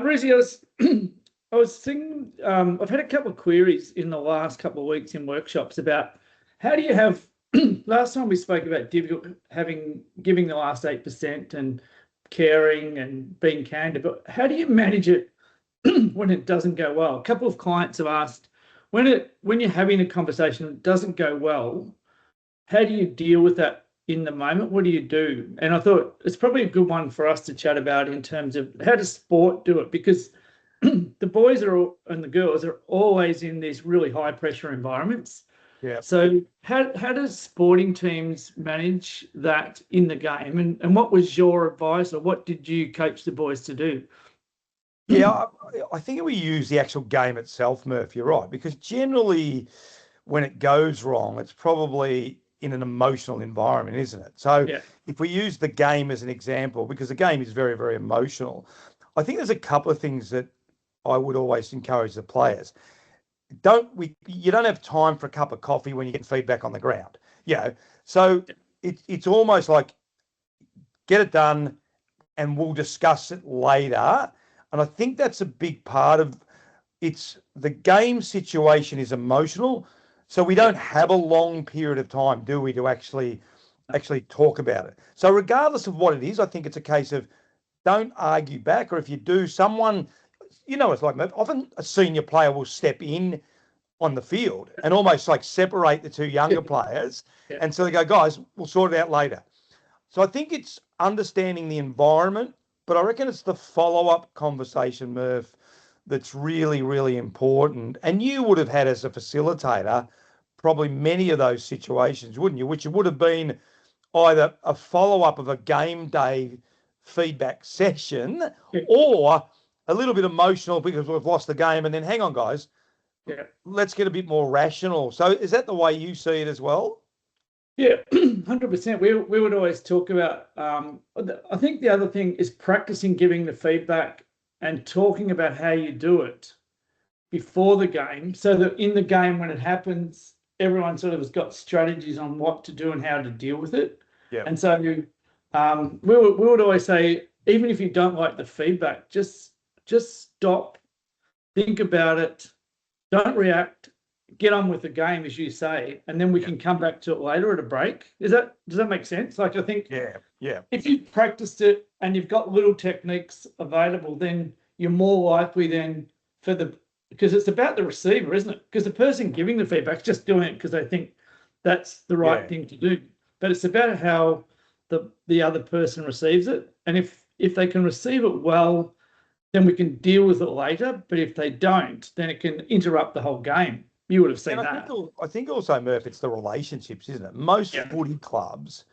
Rizzy, I was thinking, I've had a couple of queries in the last couple of weeks in workshops about how do you have, last time we spoke about difficult giving the last 8% and caring and being candid, but how do you manage it when it doesn't go well? A couple of clients have asked when you're having a conversation that doesn't go well, how do you deal with that in the moment? What do you do? And I thought it's probably a good one for us to chat about in terms of how does sport do it? Because the boys and the girls are always in these really high pressure environments. Yeah. So how does sporting teams manage that in the game? And what was your advice, or what did you coach the boys to do? Yeah, I think we use the actual game itself, Murph. You're right, because generally when it goes wrong, it's probably in an emotional environment, isn't it? So Yeah. if we use the game as an example, because the game is very, very emotional, I think there's a couple of things that I would always encourage the players. You don't have time for a cup of coffee when you get feedback on the ground. So it's almost like get it done and we'll discuss it later. And I think that's a big part of it's the game situation is emotional. So we don't have a long period of time, do we, to actually talk about it. So regardless of what it is, I think it's a case of don't argue back, or if you do, someone, it's like often a senior player will step in on the field and almost like separate the two younger players. Yeah. And so they go, guys, we'll sort it out later. So I think it's understanding the environment, but I reckon it's the follow-up conversation, Murph, that's really, really important. And you would have had as a facilitator probably many of those situations, wouldn't you? Which would have been either a follow-up of a game day feedback session or a little bit emotional because we've lost the game. And then hang on, guys, let's get a bit more rational. So is that the way you see it as well? Yeah, 100%. We would always talk about, I think the other thing is practicing giving the feedback and talking about how you do it before the game, so that in the game when it happens, everyone sort of has got strategies on what to do and how to deal with it. Yeah. And so we would always say, even if you don't like the feedback, just stop, think about it, don't react, get on with the game, as you say, and then we can come back to it later at a break. Does that make sense? Like, I think if you've practiced it and you've got little techniques available, then you're more likely then because it's about the receiver, isn't it? Because the person giving the feedback is just doing it because they think that's the right thing to do. But it's about how the other person receives it. And if they can receive it well, then we can deal with it later. But if they don't, then it can interrupt the whole game. You would have seen that. I think also, Murph, it's the relationships, isn't it? Most footy clubs,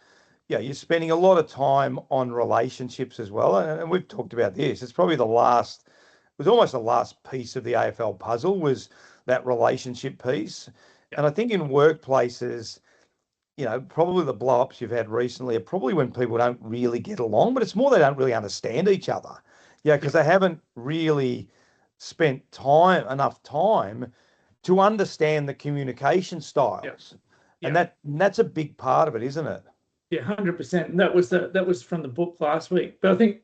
you're spending a lot of time on relationships as well. And we've talked about this. It's probably almost the last piece of the AFL puzzle was that relationship piece. And I think in workplaces, probably the blow-ups you've had recently are probably when people don't really get along, but it's more they don't really understand each other. Because they haven't really spent enough time to understand the communication styles. And that's a big part of it, isn't it? Yeah, 100%. And that was from the book last week. But I think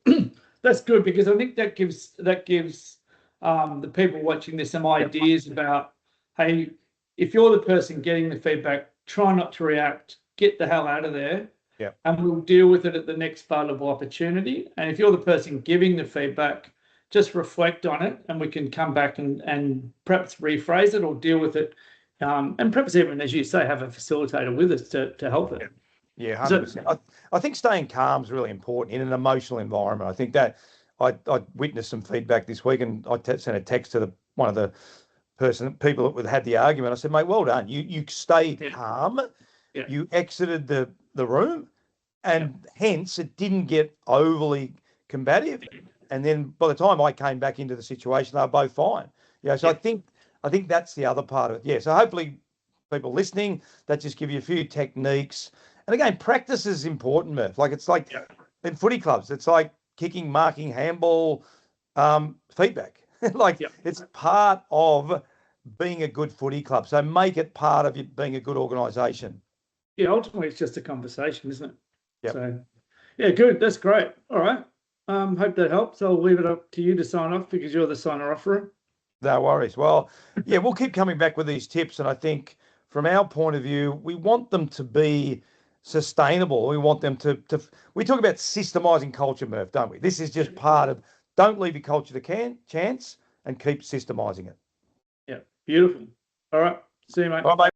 that's good, because I think that gives the people watching this some ideas about, hey, if you're the person getting the feedback, try not to react, get the hell out of there. Yeah. And we'll deal with it at the next available opportunity. And if you're the person giving the feedback, just reflect on it, and we can come back and perhaps rephrase it or deal with it. And perhaps even, as you say, have a facilitator with us to help it. Yeah, 100%. I think staying calm is really important in an emotional environment. I think that I witnessed some feedback this week, and I sent a text to one of the people that had the argument. I said, mate, well done. You stayed calm. Yeah. You exited the room, and hence it didn't get overly combative. And then by the time I came back into the situation, they were both fine. So I think that's the other part of it. Yeah. So hopefully people listening, that just give you a few techniques. And again, practice is important, Murph. Like it's like in footy clubs, it's like kicking, marking, handball, feedback. It's part of being a good footy club. So make it part of you being a good organisation. Yeah, ultimately it's just a conversation, isn't it? Yep. So, yeah, good. That's great. All right. Hope that helps. I'll leave it up to you to sign off because you're the signer offer. No worries. Well, yeah, we'll keep coming back with these tips. And I think from our point of view, we want them to be sustainable. We want them to we talk about systemizing culture, Murph, don't we? This is just part of, don't leave your culture to chance and keep systemizing it. Yeah, beautiful. All right. See you, mate. All right, mate.